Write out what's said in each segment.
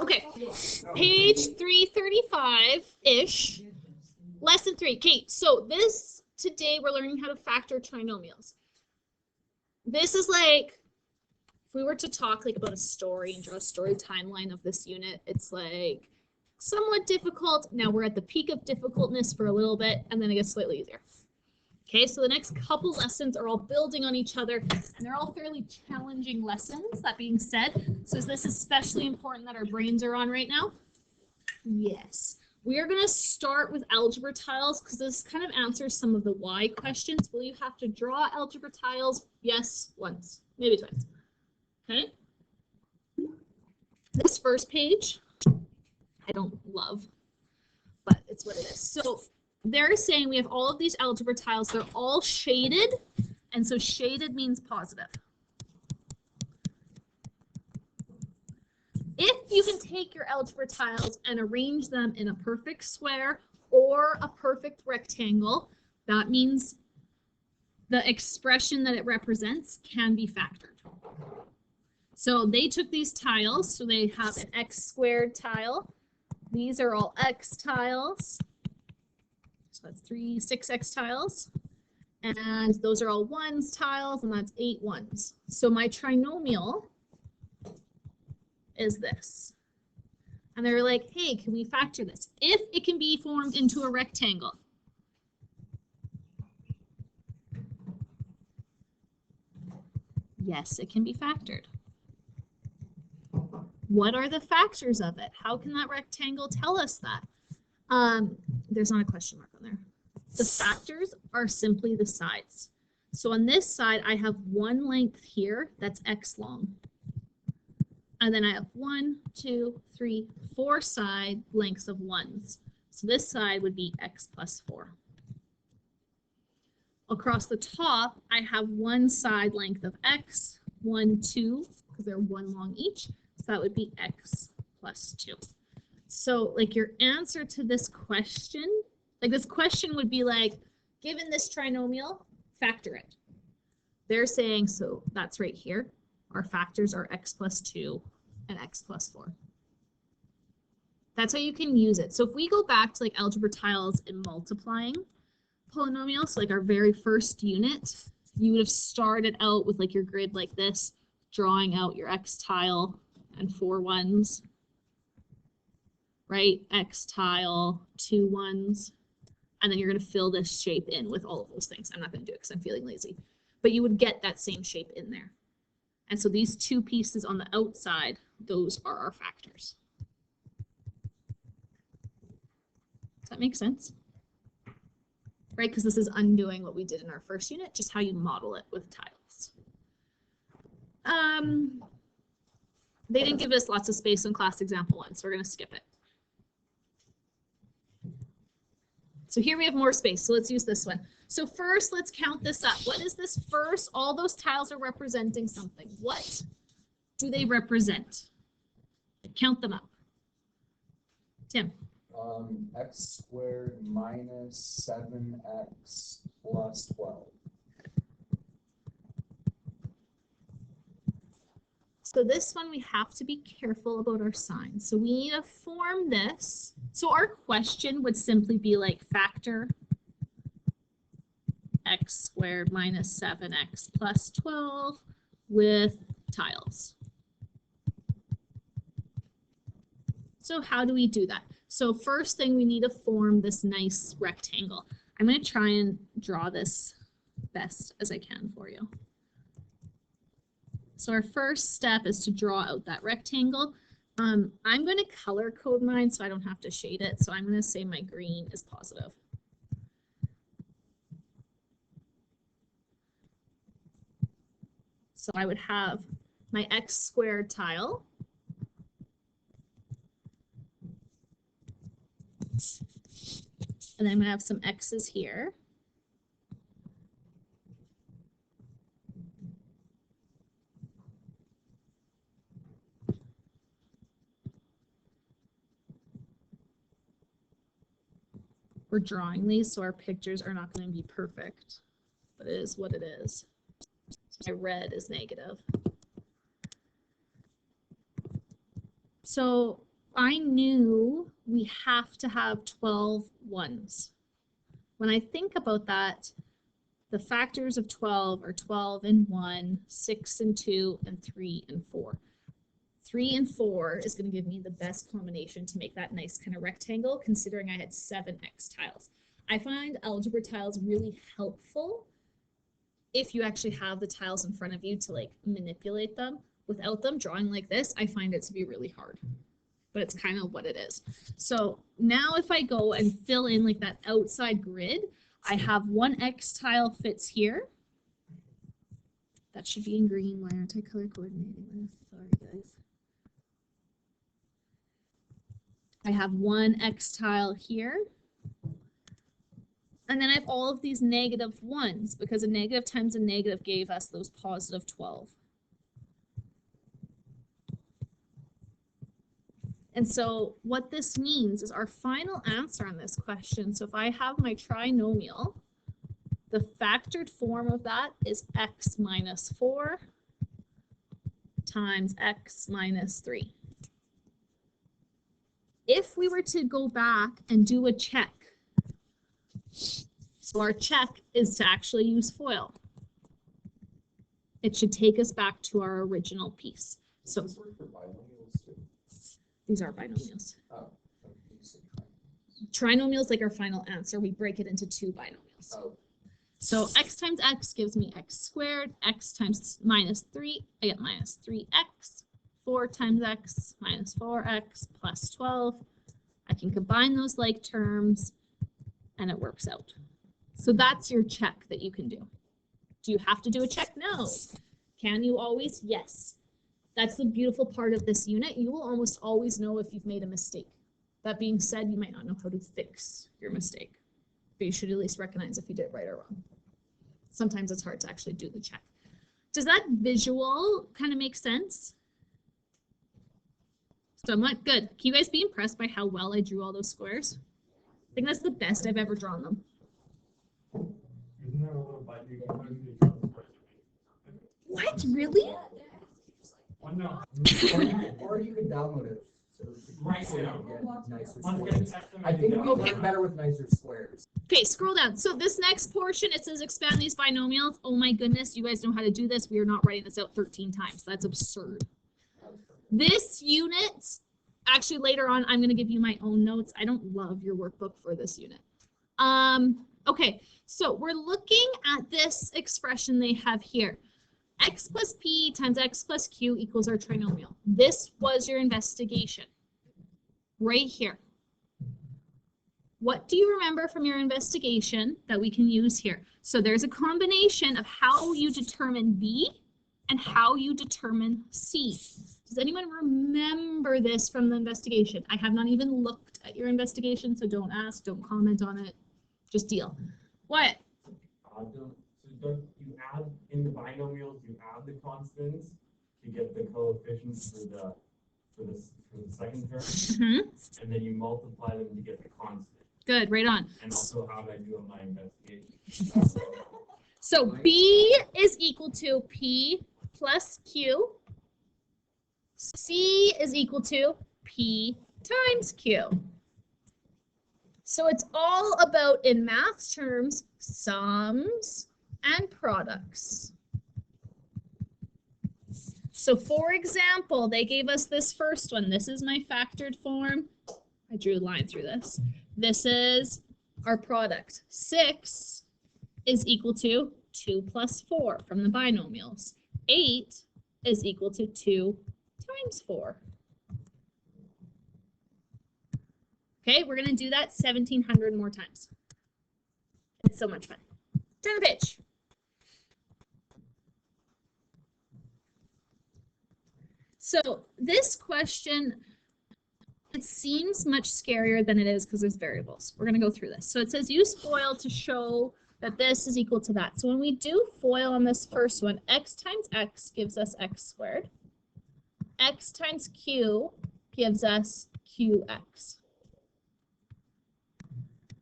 Okay, page 335-ish, lesson 3. Okay, so today we're learning how to factor trinomials. This is like, if we were to talk like about a story and draw a story timeline of this unit, it's like somewhat difficult. Now we're at the peak of difficultness for a little bit, and then it gets slightly easier. Okay, so the next couple lessons are all building on each other, and they're all fairly challenging lessons. That being said, so is this especially important that our brains are on right now? Yes. We are going to start with algebra tiles because this kind of answers some of the why questions. Will you have to draw algebra tiles? Yes, once, maybe twice. Okay. This first page, I don't love, but it's what it is. So they're saying we have all of these algebra tiles. They're all shaded, and so shaded means positive. If you can take your algebra tiles and arrange them in a perfect square or a perfect rectangle, that means the expression that it represents can be factored. So they took these tiles, so they have an x squared tile. These are all x tiles. So that's 6x tiles. And those are all ones tiles, and that's 8 ones. So my trinomial is this. And they're like, hey, can we factor this? If it can be formed into a rectangle. Yes, it can be factored. What are the factors of it? How can that rectangle tell us that? There's not a question mark on there. The factors are simply the sides. So on this side, I have one length here that's x long. And then I have 1, 2, 3, 4 side lengths of ones. So this side would be x plus 4. Across the top, I have one side length of x, 1, 2, because they're one long each. So that would be x plus 2. So like your answer to this question, like this question would be like, given this trinomial, factor it. They're saying, so that's right here. Our factors are x plus 2 and x plus 4. That's how you can use it. So if we go back to like algebra tiles and multiplying polynomials, like our very first unit, you would have started out with like your grid like this, drawing out your x tile and 4 ones, right? X tile, 2 ones, and then you're going to fill this shape in with all of those things. I'm not going to do it because I'm feeling lazy, but you would get that same shape in there. And so these 2 pieces on the outside, those are our factors. Does that make sense? Right, because this is undoing what we did in our first unit, just how you model it with tiles. They didn't give us lots of space in class example 1, so we're going to skip it. So here we have more space, so let's use this one. So first, let's count this up. What is this first? All those tiles are representing something. What do they represent? Count them up. Tim. X squared minus 7x plus 12. So this one, we have to be careful about our signs. So we need to form this. So our question would simply be like factor x squared minus 7x plus 12 with tiles. So how do we do that? So first thing, we need to form this nice rectangle. I'm going to try and draw this best as I can for you. So our first step is to draw out that rectangle. I'm going to color code mine so I don't have to shade it. So I'm going to say my green is positive. So I would have my x squared tile. And then I'm going to have some x's here. We're drawing these, so our pictures are not going to be perfect, but it is what it is. So my red is negative. So I knew we have to have 12 ones. When I think about that, the factors of 12 are 12 and 1, 6 and 2, and 3 and 4. 3 and 4 is going to give me the best combination to make that nice kind of rectangle, considering I had 7x tiles. I find algebra tiles really helpful if you actually have the tiles in front of you to like manipulate them. Without them, drawing like this, I find it to be really hard. But it's kind of what it is. So now if I go and fill in like that outside grid, I have one X tile fits here. That should be in green. Why aren't I color coordinating this? Sorry, guys. I have one X tile here. And then I have all of these negative ones because a negative times a negative gave us those positive 12. And so what this means is our final answer on this question. So if I have my trinomial, the factored form of that is x minus 4 times x minus 3. If we were to go back and do a check, so our check is to actually use FOIL. It should take us back to our original piece. So these are binomials. Oh, Trinomials like our final answer. We break it into two binomials. oh. So x times x gives me x squared. X times minus 3, I get minus 3x. 4 times x minus 4x plus 12. I can combine those like terms and it works out. So that's your check that you can do. Do you have to do a check? No. Can you always? Yes. That's the beautiful part of this unit. You will almost always know if you've made a mistake. That being said, you might not know how to fix your mistake, but you should at least recognize if you did it right or wrong. Sometimes it's hard to actually do the check. Does that visual kind of make sense? Somewhat good. Can you guys be impressed by how well I drew all those squares? I think that's the best I've ever drawn them. Isn't there a little button you can put in to draw the squares? What? Really? Oh, no. Or you can download it. Right So you now. can get nicer Once squares. again, I think we Okay. work better with nicer squares. Okay, scroll down. So this next portion, it says expand these binomials. Oh my goodness, you guys know how to do this. We are not writing this out 13 times. That's absurd. This unit, actually later on, I'm going to give you my own notes. I don't love your workbook for this unit. Okay, so we're looking at this expression they have here. X plus P times X plus Q equals our trinomial. This was your investigation right here. What do you remember from your investigation that we can use here? So there's a combination of how you determine B and how you determine C. Does anyone remember this from the investigation? I have not even looked at your investigation, so don't ask, don't comment on it, just deal. What? Don't you add in the binomials, you add the constants to get the coefficients for the second term, and then you multiply them to get the constant. Good, right on. And also how I do on my investigation. So B is equal to P plus Q. C is equal to P times Q. So it's all about, in math terms, sums and products. So for example, they gave us this first one. This is my factored form. I drew a line through this. This is our product. 6 is equal to 2 plus 4 from the binomials. 8 is equal to 2 times 4. Okay, we're going to do that 1,700 more times. It's so much fun. Turn the page. So this question, it seems much scarier than it is because there's variables. We're going to go through this. So it says use FOIL to show that this is equal to that. So when we do FOIL on this first one, x times x gives us x squared. X times q gives us qx.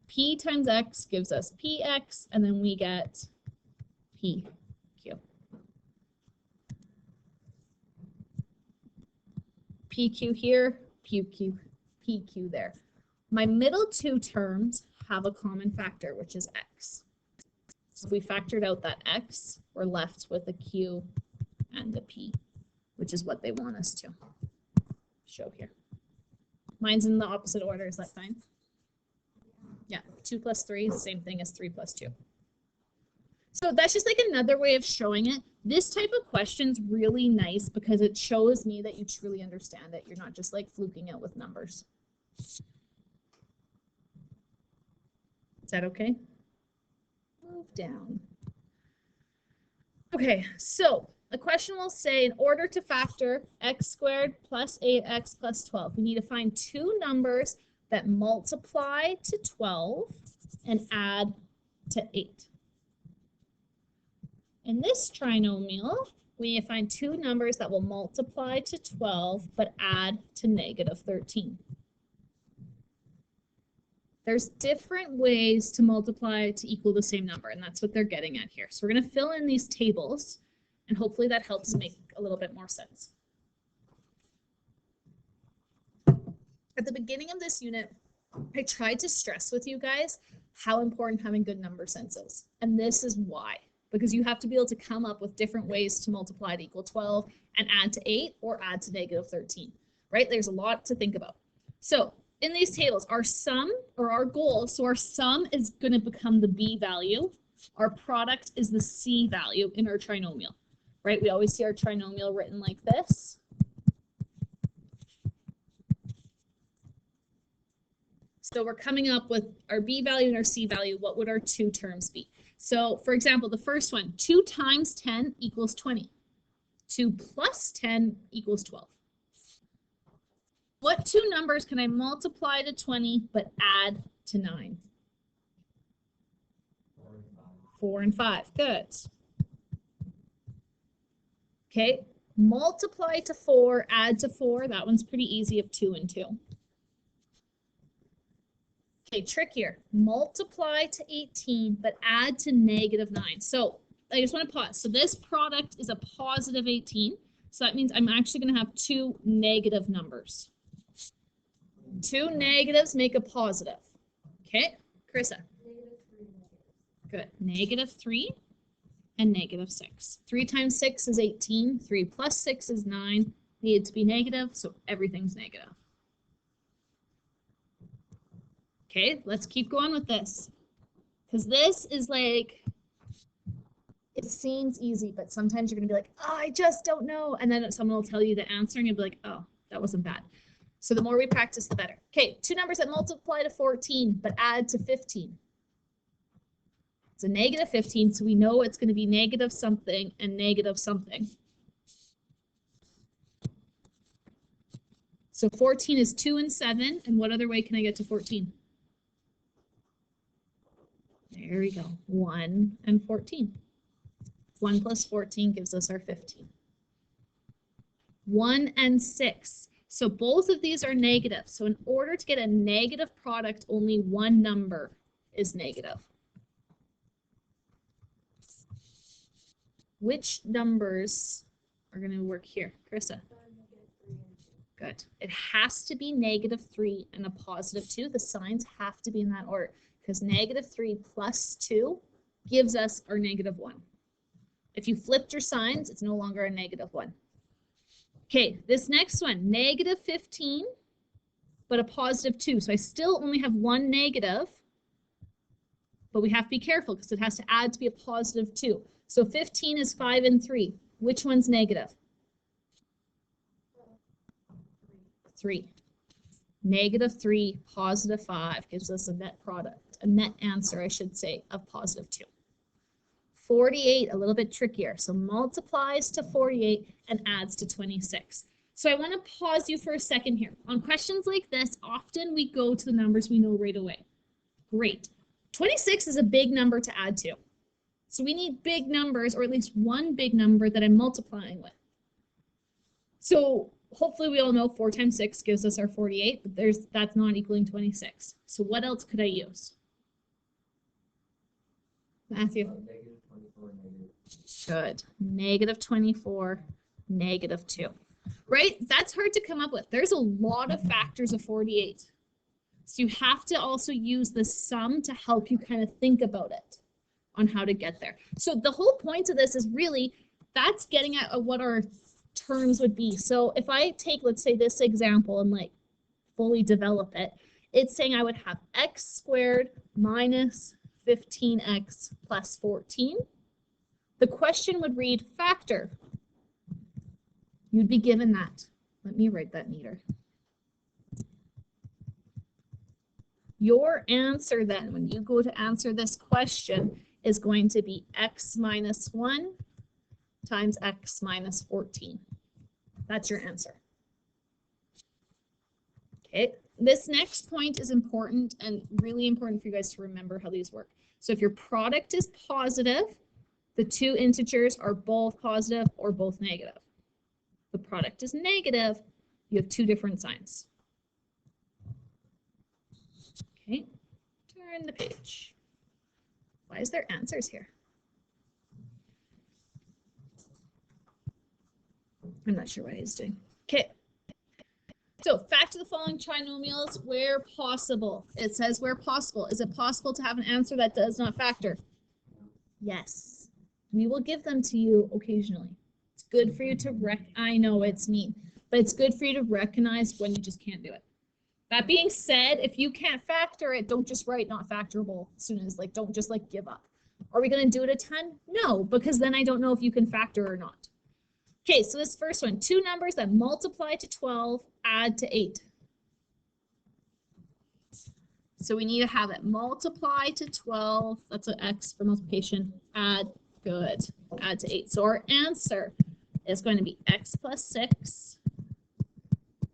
P times x gives us px, and then we get pq. PQ here PQ there. My middle two terms have a common factor, which is x. So if we factored out that x, we're left with a q and a p, which is what they want us to show here. Mine's in the opposite order. Is that fine? Yeah, 2 plus 3 is the same thing as 3 plus 2. So that's just like another way of showing it. This type of question's really nice because it shows me that you truly understand it. You're not just like fluking out with numbers. Is that okay? Move down. Okay, so the question will say, in order to factor x squared plus 8x plus 12, we need to find two numbers that multiply to 12 and add to 8. In this trinomial, we need to find two numbers that will multiply to 12 but add to negative 13. There's different ways to multiply to equal the same number, and that's what they're getting at here. So we're going to fill in these tables, and hopefully that helps make a little bit more sense. At the beginning of this unit, I tried to stress with you guys how important having good number sense is. And this is why. Because you have to be able to come up with different ways to multiply to equal 12 and add to 8 or add to negative 13, right? There's a lot to think about. So in these tables, our sum or our goal, so our sum is going to become the B value. Our product is the C value in our trinomial, right? We always see our trinomial written like this. So we're coming up with our B value and our C value. What would our two terms be? So for example, the first one, 2 times 10 equals 20. 2 plus 10 equals 12. What two numbers can I multiply to 20 but add to 9? 4 and 5. Good. Okay, multiply to 4, add to 4. That one's pretty easy of 2 and 2. Okay, trickier. Multiply to 18, but add to negative 9. So I just want to pause. So this product is a positive 18. So that means I'm actually going to have two negative numbers. Two negatives make a positive. Okay, Carissa. Good. Negative 3 and negative 6. 3 times 6 is 18. 3 plus 6 is 9. Need to be negative, so everything's negative. Okay, let's keep going with this. Because this is like, it seems easy, but sometimes you're going to be like, oh, I just don't know. And then someone will tell you the answer and you'll be like, oh, that wasn't bad. So the more we practice, the better. Okay, two numbers that multiply to 14, but add to 15. It's a negative 15, so we know it's going to be negative something and negative something. So 14 is 2 and 7, and what other way can I get to 14? There we go, 1 and 14. 1 plus 14 gives us our 15. 1 and 6. So both of these are negative. So in order to get a negative product, only one number is negative. Which numbers are going to work here? Carissa? Good. It has to be negative 3 and a positive 2. The signs have to be in that order. Because negative 3 plus 2 gives us our negative 1. If you flipped your signs, it's no longer a negative 1. Okay, this next one, negative 15, but a positive 2. So I still only have one negative, but we have to be careful because it has to add to be a positive 2. So 15 is 5 and 3. Which one's negative? 3. Negative 3, positive 5 gives us a net product, a net answer, I should say, of positive 2. 48, a little bit trickier. So multiplies to 48 and adds to 26. So I want to pause you for a second here. On questions like this, often we go to the numbers we know right away. Great. 26 is a big number to add to. So we need big numbers, or at least one big number that I'm multiplying with. So hopefully we all know 4 times 6 gives us our 48, but that's not equaling 26. So what else could I use? Matthew? Negative 24, negative. Good. Negative 24, negative 2. right? That's hard to come up with. There's a lot of factors of 48. So you have to also use the sum to help you kind of think about it on how to get there. So the whole point of this is really, that's getting at what our terms would be. So if I take, let's say, this example and like fully develop it, it's saying I would have x squared minus 15x plus 14. The question would read factor. You'd be given that. Let me write that neater. Your answer then, when you go to answer this question, is going to be x minus 1 times x minus 14. That's your answer. Okay, this next point is important and really important for you guys to remember how these work. So if your product is positive, the two integers are both positive or both negative. The product is negative, you have two different signs. Okay, turn the page. Why is there answers here? I'm not sure what he's doing. Okay. So factor the following trinomials where possible. It says where possible. Is it possible to have an answer that does not factor? Yes. We will give them to you occasionally. It's good for you to I know it's mean, but it's good for you to recognize when you just can't do it. That being said, if you can't factor it, don't just write not factorable as soon as, like, don't just like give up. Are we going to do it a ton? No, because then I don't know if you can factor or not. Okay, so this first one, two numbers that multiply to 12, add to 8. So we need to have it multiply to 12. That's an x for multiplication. Add, good. Add to 8. So our answer is going to be x plus 6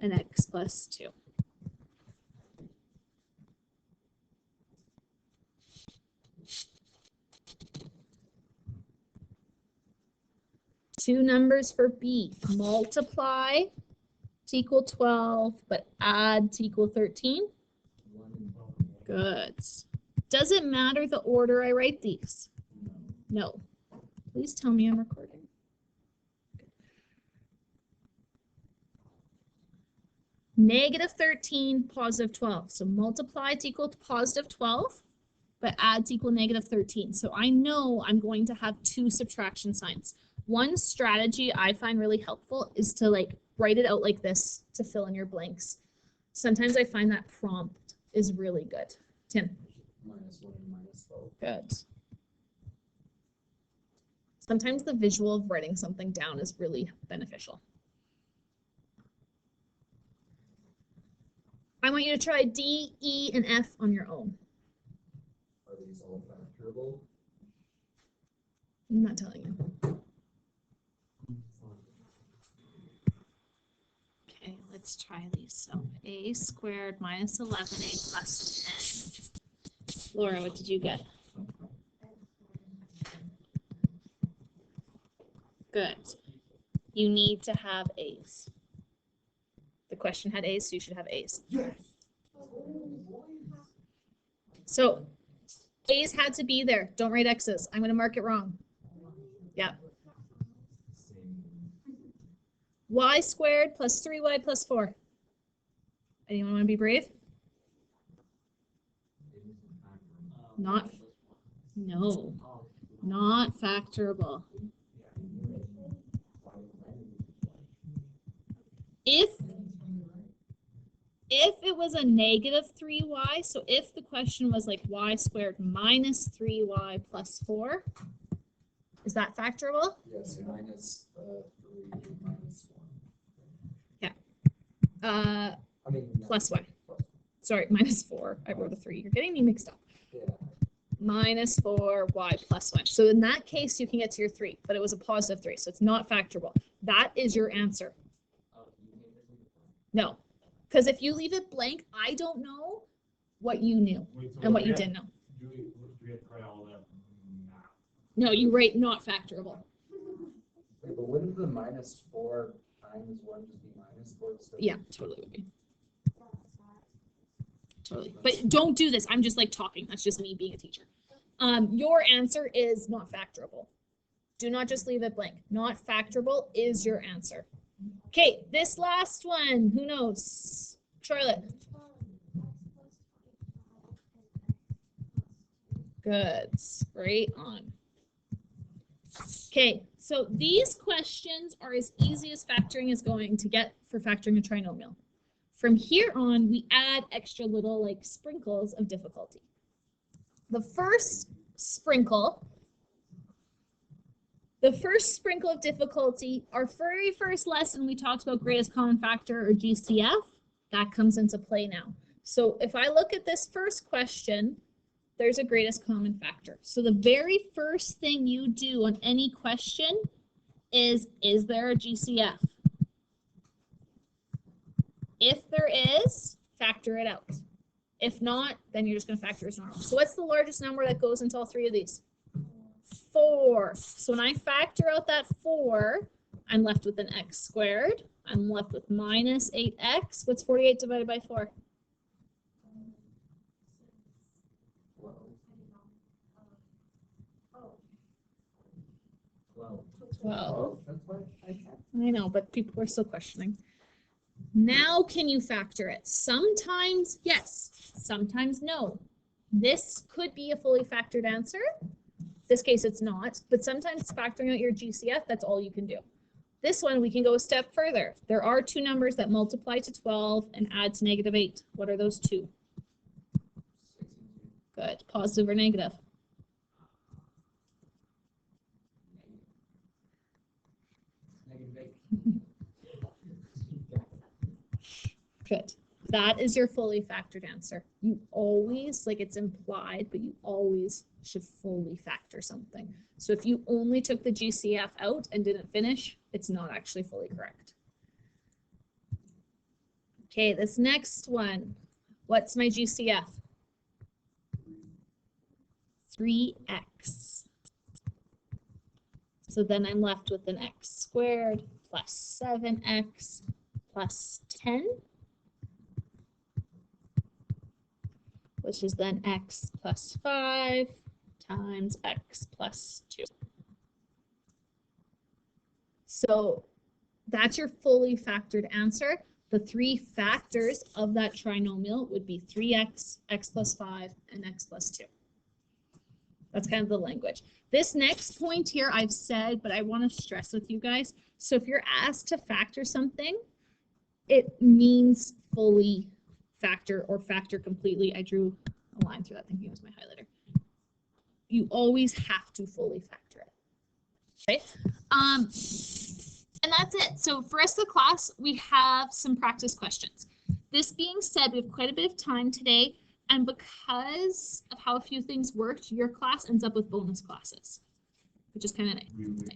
and x plus 2. Two numbers for B, multiply to equal 12, but add to equal 13. Good. Does it matter the order I write these? No. Please tell me I'm recording. Negative 13, positive 12. So multiply to equal to positive 12, but add to equal negative 13. So I know I'm going to have two subtraction signs. One strategy I find really helpful is to like write it out like this to fill in your blanks. Sometimes I find that prompt is really good. Tim. Minus 1 and minus 12. Good. Sometimes the visual of writing something down is really beneficial. I want you to try D, E, and F on your own. Are these all factorable? I'm not telling you. Okay, let's try these. So a squared minus 11a plus 10. Laura, what did you get? Good. You need to have a's. The question had a's, so you should have a's. Yes. So a's had to be there. Don't write x's. I'm going to mark it wrong. Yeah. Y squared plus 3y plus 4. Anyone want to be brave? Not, no, not factorable. If it was a negative 3y, so if the question was like y squared minus 3y plus 4, is that factorable? Yes, minus 3 minus 1. Yeah. I mean, Plus y. Sorry, minus 4. I wrote a 3. You're getting me mixed up. Yeah. Minus 4y plus 1. So in that case, you can get to your 3, but it was a positive 3, so it's not factorable. That is your answer. No, because if you leave it blank, I don't know what you knew and what you didn't know. Do we have to try all that math? No, you write not factorable. Wait, but wouldn't the minus 4 times 1 just be minus 4? Yeah, totally would be. Totally. But don't do this. I'm just like talking. That's just me being a teacher. Your answer is not factorable. Do not just leave it blank. Not factorable is your answer. Okay, this last one, who knows? Charlotte. Good, right on. Okay, so these questions are as easy as factoring is going to get for factoring a trinomial. From here on, we add extra little like sprinkles of difficulty. The first sprinkle of difficulty, our very first lesson, we talked about greatest common factor or GCF. That comes into play now. So if I look at this first question, there's a greatest common factor. So the very first thing you do on any question is there a GCF? If there is, factor it out. If not, then you're just going to factor as normal. So what's the largest number that goes into all three of these? 4. So when I factor out that 4, I'm left with an x squared. I'm left with minus 8x. What's 48 divided by 4? 12. I know, but people are still questioning. Now can you factor it? Sometimes yes, sometimes no. This could be a fully factored answer. This case it's not, but sometimes factoring out your GCF, that's all you can do. This one we can go a step further. There are two numbers that multiply to 12 and add to -8. What are those two? Good. Positive or negative? Good. That is your fully factored answer. You always, like it's implied, but you always should fully factor something. So if you only took the GCF out and didn't finish, it's not actually fully correct. Okay, this next one. What's my GCF? 3x. So then I'm left with an x squared plus 7x plus 10. Which is then x plus 5 times x plus 2. So that's your fully factored answer. The three factors of that trinomial would be 3x, x plus 5, and x plus 2. That's kind of the language. This next point here I've said, but I want to stress with you guys. So if you're asked to factor something, it means fully factor or factor completely. I drew a line through that thinking it was my highlighter. You always have to fully factor it. Okay. And that's it. So for rest of the class, we have some practice questions. This being said, we have quite a bit of time today, and because of how a few things worked, your class ends up with bonus classes, which is kind of nice.